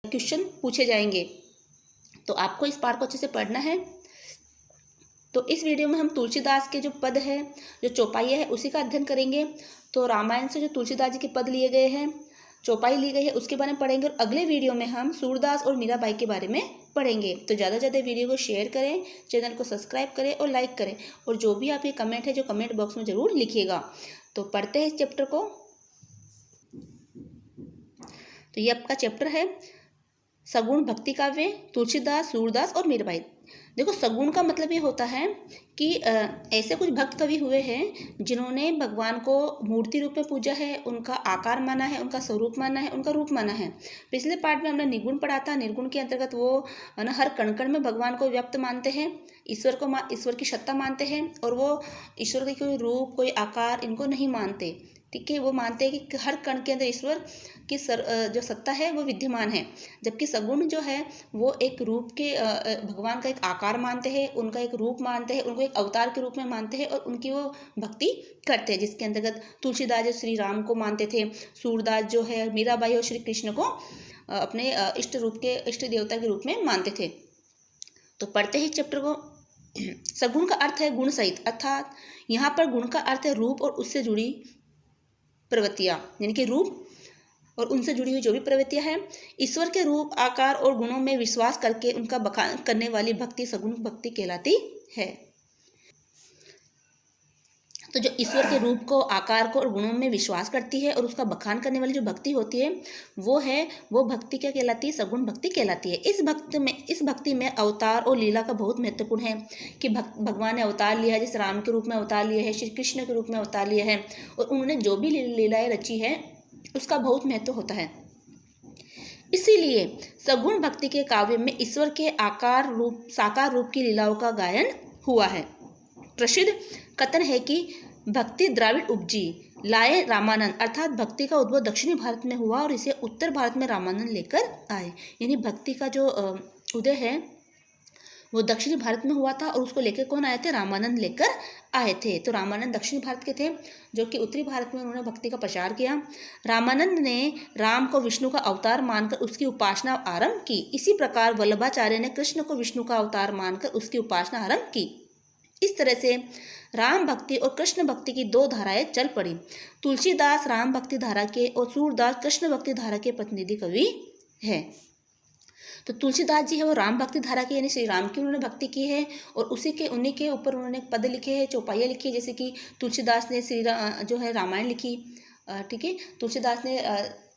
Question पूछे जाएंगे, तो आपको इस पाठ को अच्छे से पढ़ना है। तो इस वीडियो में हम तुलसीदास के जो पद है, जो चौपाई है, उसी का अध्ययन करेंगे। तो रामायण से जो तुलसीदास जी के पद लिए गए हैं, चौपाई ली गई है, उसके बारे में पढ़ेंगे। और अगले वीडियो में हम सूरदास और मीराबाई के बारे में पढ़ेंगे। तो ज़्यादा से ज़्यादा वीडियो को शेयर करें, चैनल को सब्सक्राइब करें और लाइक करें। और जो भी आपके कमेंट है, जो कमेंट बॉक्स में ज़रूर लिखिएगा। तो पढ़ते हैं इस चैप्टर को। तो ये आपका चैप्टर है सगुण भक्ति काव्य, तुलसीदास, सूरदास और मीराबाई। देखो, सगुण का मतलब ये होता है कि ऐसे कुछ भक्त कवि हुए हैं जिन्होंने भगवान को मूर्ति रूप में पूजा है, उनका आकार माना है, उनका स्वरूप माना है, उनका रूप माना है। पिछले पार्ट में हमने निर्गुण पढ़ा था। निर्गुण के अंतर्गत वो ना हर कण कण में भगवान को व्यक्त मानते हैं, ईश्वर की सत्ता मानते हैं, और वो ईश्वर के कोई रूप, कोई आकार इनको नहीं मानते। ठीक है, वो मानते हैं कि हर कण के अंदर ईश्वर की जो सत्ता है वो विद्यमान है। जबकि सगुण जो है वो एक रूप के भगवान का एक आकार मानते हैं, उनका एक रूप मानते हैं, उनको एक अवतार के रूप में मानते हैं और उनकी वो भक्ति करते हैं। जिसके अंतर्गत तुलसीदास जो श्री राम को मानते थे, सूरदास जो है मीराबाई और श्री कृष्ण को अपने इष्ट देवता के रूप में मानते थे। तो पढ़ते ही चैप्टर को। सगुण का अर्थ है गुण सहित, अर्थात यहाँ पर गुण का अर्थ है रूप और उससे जुड़ी प्रवृत्तियाँ, यानी कि रूप और उनसे जुड़ी हुई जो भी प्रवृत्तियाँ हैं। ईश्वर के रूप, आकार और गुणों में विश्वास करके उनका बखान करने वाली भक्ति सगुण भक्ति कहलाती है। तो जो ईश्वर के रूप को, आकार को और गुणों में विश्वास करती है और उसका बखान करने वाली जो भक्ति होती है वो भक्ति क्या कहलाती है? सगुण भक्ति कहलाती है। इस भक्ति में अवतार और लीला का बहुत महत्वपूर्ण है कि भगवान ने अवतार लिया है, जैसे राम के रूप में अवतार लिया है, श्री कृष्ण के रूप में अवतार लिया है, और उन्होंने जो भी लीलाएं रची है उसका बहुत महत्व होता है। इसीलिए सगुण भक्ति के काव्य में ईश्वर के साकार रूप की लीलाओं का गायन हुआ है। प्रसिद्ध कथन है कि भक्ति द्राविड़ उपजी, लाए रामानंद, अर्थात भक्ति का उद्भव दक्षिणी भारत में हुआ और इसे उत्तर भारत में रामानंद लेकर आए। यानी भक्ति का जो उदय है वो दक्षिणी भारत में हुआ था और उसको लेकर कौन आए थे? रामानंद लेकर आए थे। तो रामानंद दक्षिणी भारत के थे, जो कि उत्तरी भारत में उन्होंने भक्ति का प्रचार किया। रामानंद ने राम को विष्णु का अवतार मानकर उसकी उपासना आरंभ की। इसी प्रकार वल्लभाचार्य ने कृष्ण को विष्णु का अवतार मानकर उसकी उपासना आरंभ की। इस तरह से राम भक्ति और कृष्ण भक्ति की दो धाराएं चल पड़ी। तुलसीदास राम भक्ति धारा के और सूरदास कृष्ण भक्ति धारा के प्रतिनिधि कवि है। तो तुलसीदास जी है वो राम भक्ति धारा के, यानी श्री राम की उन्होंने भक्ति की है और उन्हीं के ऊपर उन्होंने पद लिखे हैं, चौपाइयाँ लिखी है। जैसे कि तुलसीदास ने जो है रामायण लिखी, ठीक है, तुलसीदास ने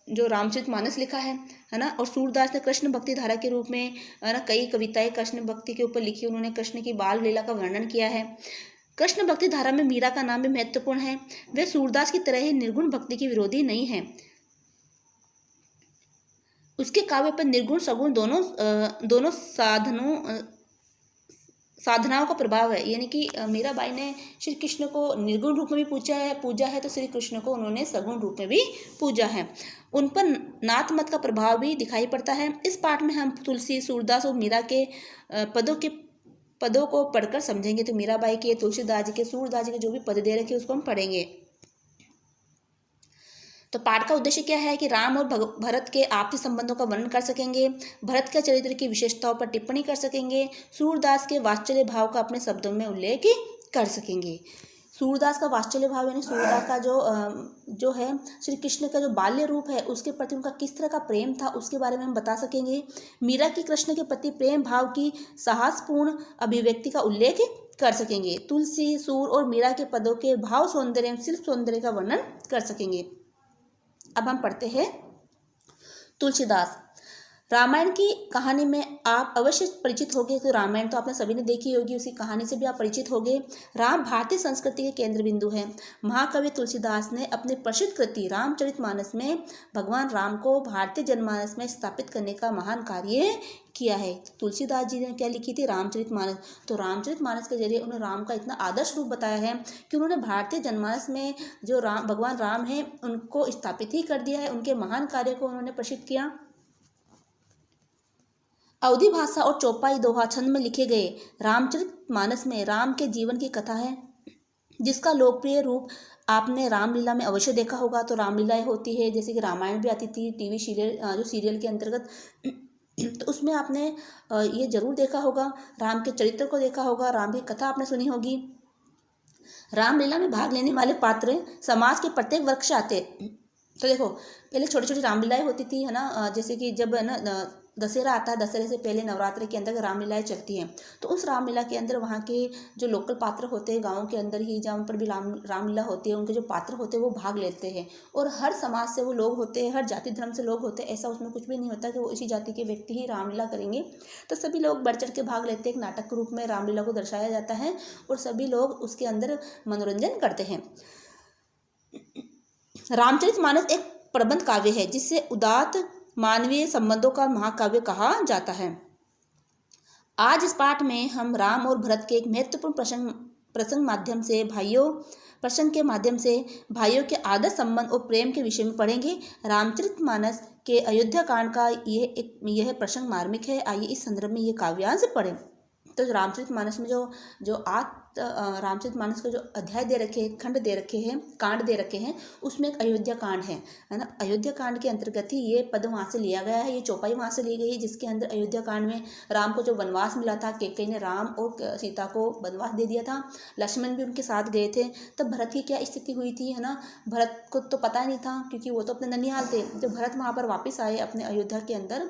जो रामचरितमानस लिखा है ना, और सूरदास ने कृष्ण भक्ति धारा के रूप में ना कई कविताएं कृष्ण भक्ति के ऊपर लिखी। उन्होंने कृष्ण की बाल लीला का वर्णन किया है। कृष्ण भक्ति धारा में मीरा का नाम भी महत्वपूर्ण है। वे सूरदास की तरह ही निर्गुण भक्ति की विरोधी नहीं है। उसके काव्य पर निर्गुण सगुण दोनों साधनाओं का प्रभाव है। यानी कि मीराबाई ने श्री कृष्ण को निर्गुण रूप में भी पूजा है, तो श्री कृष्ण को उन्होंने सगुण रूप में भी पूजा है। उन पर नाथ मत का प्रभाव भी दिखाई पड़ता है। इस पाठ में हम तुलसी, सूरदास और मीरा के पदों को पढ़कर समझेंगे। तो मीराबाई के, तुलसीदास जी के, सूरदास जी के जो भी पद दे रखे उसको हम पढ़ेंगे। तो पाठ का उद्देश्य क्या है कि राम और भरत के आपसी संबंधों का वर्णन कर सकेंगे, भरत के चरित्र की विशेषताओं पर टिप्पणी कर सकेंगे, सूरदास के वात्सल्य भाव का अपने शब्दों में उल्लेख कर सकेंगे। सूरदास का वात्सल्य भाव यानी सूरदास का जो है श्री कृष्ण का जो बाल्य रूप है उसके प्रति उनका किस तरह का प्रेम था उसके बारे में हम बता सकेंगे। मीरा की कृष्ण के प्रति प्रेम भाव की साहसपूर्ण अभिव्यक्ति का उल्लेख कर सकेंगे। तुलसी, सूर और मीरा के पदों के भाव सौंदर्य, शिल्प सौंदर्य का वर्णन कर सकेंगे। अब हम पढ़ते हैं तुलसीदास। रामायण की कहानी में आप अवश्य परिचित होंगे। तो रामायण तो आपने सभी ने देखी होगी, उसी कहानी से भी आप परिचित होंगे। राम भारतीय संस्कृति के केंद्र बिंदु है। महाकवि तुलसीदास ने अपनी प्रसिद्ध कृति रामचरितमानस में भगवान राम को भारतीय जनमानस में स्थापित करने का महान कार्य किया है। तुलसीदास जी ने क्या लिखी थी? रामचरितमानस। तो रामचरितमानस के जरिए उन्होंने राम का इतना आदर्श रूप बताया है कि उन्होंने भारतीय जनमानस में जो भगवान राम है उनको स्थापित ही कर दिया है। उनके महान कार्य को उन्होंने प्रसिद्ध किया। अवधी भाषा और चौपाई दोहा छंद में लिखे गए रामचरितमानस में राम के जीवन की कथा है। जिसका लोकप्रिय रूप आपने रामलीला में अवश्य देखा होगा। तो रामलीलाएँ होती है, जैसे कि रामायण भी आती थी टीवी सीरियल, जो सीरियल के अंतर्गत। तो उसमें आपने ये ज़रूर देखा होगा, राम के चरित्र को देखा होगा, राम की कथा आपने सुनी होगी। रामलीला में भाग लेने वाले पात्र समाज के प्रत्येक वर्ग से आते। तो देखो, पहले छोटी छोटी रामलीलाएँ होती थी, है ना, जैसे कि जब है ना दशहरा आता है, दशहरे से पहले नवरात्रि के अंदर रामलीलाएँ चलती हैं। तो उस रामलीला के अंदर वहाँ के जो लोकल पात्र होते हैं, गाँव के अंदर ही जहाँ पर भी रामलीला होती है, उनके जो पात्र होते हैं वो भाग लेते हैं। और हर समाज से वो लोग होते हैं, हर जाति धर्म से लोग होते हैं, ऐसा उसमें कुछ भी नहीं होता कि वो इसी जाति के व्यक्ति ही रामलीला करेंगे। तो सभी लोग बढ़ चढ़ के भाग लेते हैं, एक नाटक के रूप में रामलीला को दर्शाया जाता है और सभी लोग उसके अंदर मनोरंजन करते हैं। रामचरितमानस एक प्रबंध काव्य है जिसे उदात्त मानवीय संबंधों का महाकाव्य कहा जाता है। आज इस पाठ में हम राम और भरत के एक महत्वपूर्ण प्रसंग के माध्यम से भाइयों के आदर संबंध और प्रेम के विषय में पढ़ेंगे। रामचरितमानस के अयोध्या कांड का यह प्रसंग मार्मिक है। आइए इस संदर्भ में ये काव्यांश पढ़ें। तो रामचरितमानस में जो रामचरितमानस के जो अध्याय दे रखे हैं, खंड दे रखे हैं, कांड दे रखे हैं, उसमें एक अयोध्या कांड है ना। अयोध्या कांड के अंतर्गत ही ये पद वहाँ से लिया गया है, ये चौपाई वहाँ से ली गई है, जिसके अंदर अयोध्या कांड में राम को जो वनवास मिला था, कैकेयी ने राम और सीता को वनवास दे दिया था, लक्ष्मण भी उनके साथ गए थे। तब भरत की क्या स्थिति हुई थी, है ना। भरत को तो पता नहीं था, क्योंकि वो तो अपने ननिहाल थे। जब भरत वहाँ पर वापस आए अपने अयोध्या के अंदर,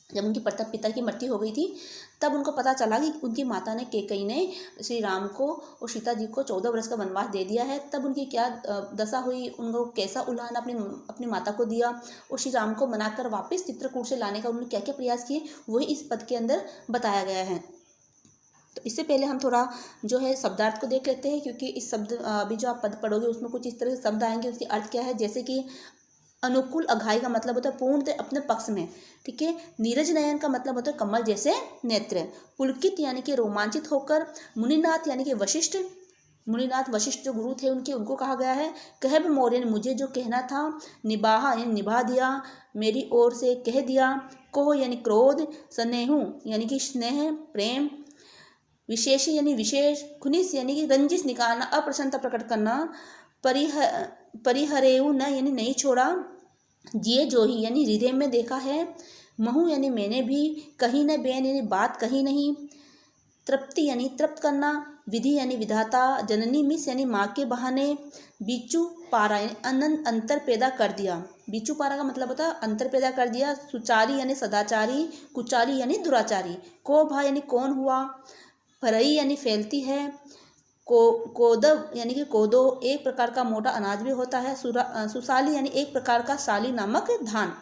जब उनकी पिता की मृत्यु हो गई थी, तब उनको पता चला कि उनकी माता ने कैकेयी ने श्री राम को और सीता जी को 14 वर्ष का वनवास दे दिया है। तब उनकी क्या दशा हुई, उनको कैसा उल्हान अपनी माता को दिया और श्री राम को मनाकर वापस चित्रकूट से लाने का उन्होंने क्या क्या प्रयास किए, वही इस पद के अंदर बताया गया है। तो इससे पहले हम थोड़ा जो है शब्दार्थ को देख लेते हैं, क्योंकि इस शब्द अभी जो आप पद पढ़ोगे उसमें कुछ इस तरह से शब्द आएंगे, उसके अर्थ क्या है। जैसे कि अनुकूल अघाई का मतलब होता है पूर्णतः अपने पक्ष में, ठीक है। नीरज नयन का मतलब होता है कमल जैसे नेत्र। पुलकित यानी कि रोमांचित होकर। मुनिनाथ यानी कि वशिष्ठ, मुनिनाथ वशिष्ठ जो गुरु थे उनको कहा गया है। कहब मौर्य ने मुझे जो कहना था, निबाहा यानी निभा दिया, मेरी ओर से कह दिया। कोह यानी क्रोध, स्नेहु यानी कि स्नेह प्रेम, विशेष यानी विशेष, खुनिस यानी कि रंजिश निकालना, अप्रसन्नता प्रकट करना, परिहरेऊ न यानी नहीं छोड़ा, जिए जो ही यानी हृदय में देखा है, महू यानी मैंने भी, कहीं न बेन यानी बात कहीं नहीं, तृप्ति यानी तृप्त करना, विधि यानी विधाता, जननी मिस यानी माँ के बहाने, बीचू पारा यानी अनंत अंतर पैदा कर दिया। बीचू पारा का मतलब होता है अंतर पैदा कर दिया। सुचारी यानी सदाचारी, कुचारी यानी दुराचारी, को भा यानी कौन हुआ, फरई यानी फैलती है, कोदव यानी कि कोदो एक प्रकार का मोटा अनाज भी होता है। सुसाली यानी एक प्रकार का साली नामक धान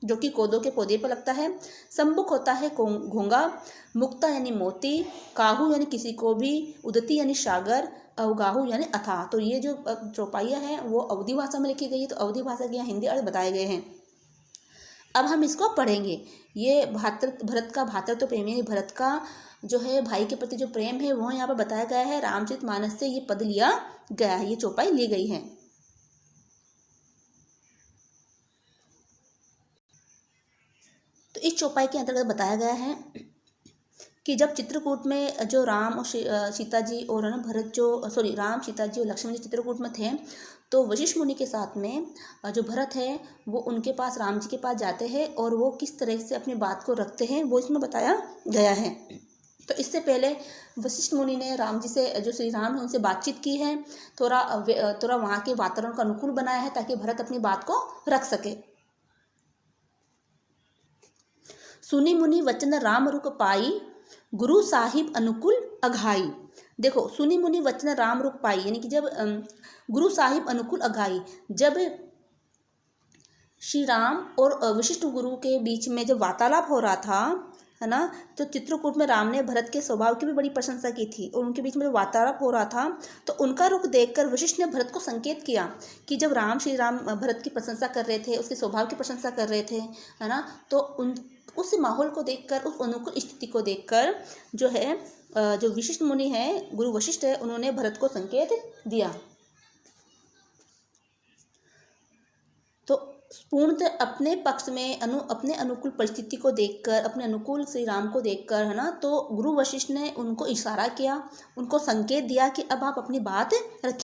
जो कि कोदो के पौधे पर लगता है। सम्बुक होता है घोंगा। मुक्ता यानी मोती। काहू यानी किसी को भी। उदती यानी सागर। अवगाहू यानी अथाह। तो ये जो चौपाइयाँ हैं वो अवधी भाषा में लिखी गई है। तो अवधी भाषा के यहाँ हिंदी अर्थ बताए गए हैं। अब हम इसको पढ़ेंगे। ये भरत का भातृत्व प्रेम यानी भरत का जो है भाई के प्रति जो प्रेम है वो यहाँ पर बताया गया है। रामचरितमानस से ये पद लिया गया है, ये चौपाई ली गई है। तो इस चौपाई के अंतर्गत बताया गया है कि जब चित्रकूट में जो राम और सीता जी और राम सीता जी और लक्ष्मण जी चित्रकूट में थे, तो वशिष्ठ मुनि के साथ में जो भरत है वो उनके पास राम जी के पास जाते हैं और वो किस तरह से अपनी बात को रखते हैं वो इसमें बताया गया है। तो इससे पहले वशिष्ठ मुनि ने राम जी से जो श्री राम है उनसे बातचीत की है, थोड़ा वहाँ के वातावरण को अनुकूल बनाया है ताकि भरत अपनी बात को रख सके। सुनी मुनि वचन राम रुक पाई, गुरु साहिब अनुकूल अघाई। देखो, सुनी मुनि वचन राम रुक पाई यानी कि जब गुरु साहिब अनुकूल अघाई, जब श्री राम और वशिष्ठ गुरु के बीच में जब वार्तालाप हो रहा था, है ना, तो चित्रकूट में राम ने भरत के स्वभाव की भी बड़ी प्रशंसा की थी और उनके बीच में जब वार्तालाप हो रहा था तो उनका रुख देखकर वशिष्ठ ने भरत को संकेत किया कि जब श्री राम भरत की प्रशंसा कर रहे थे, उसके स्वभाव की प्रशंसा कर रहे थे, है ना, तो उस माहौल को देखकर, उस अनुकूल स्थिति को देखकर जो है जो वशिष्ठ मुनि है, गुरु वशिष्ठ है, उन्होंने भरत को संकेत दिया। तो पूर्णतः अपने पक्ष में अपने अनुकूल परिस्थिति को देखकर, अपने अनुकूल श्री राम को देखकर, है ना, तो गुरु वशिष्ठ ने उनको इशारा किया, उनको संकेत दिया कि अब आप अपनी बात रखिए।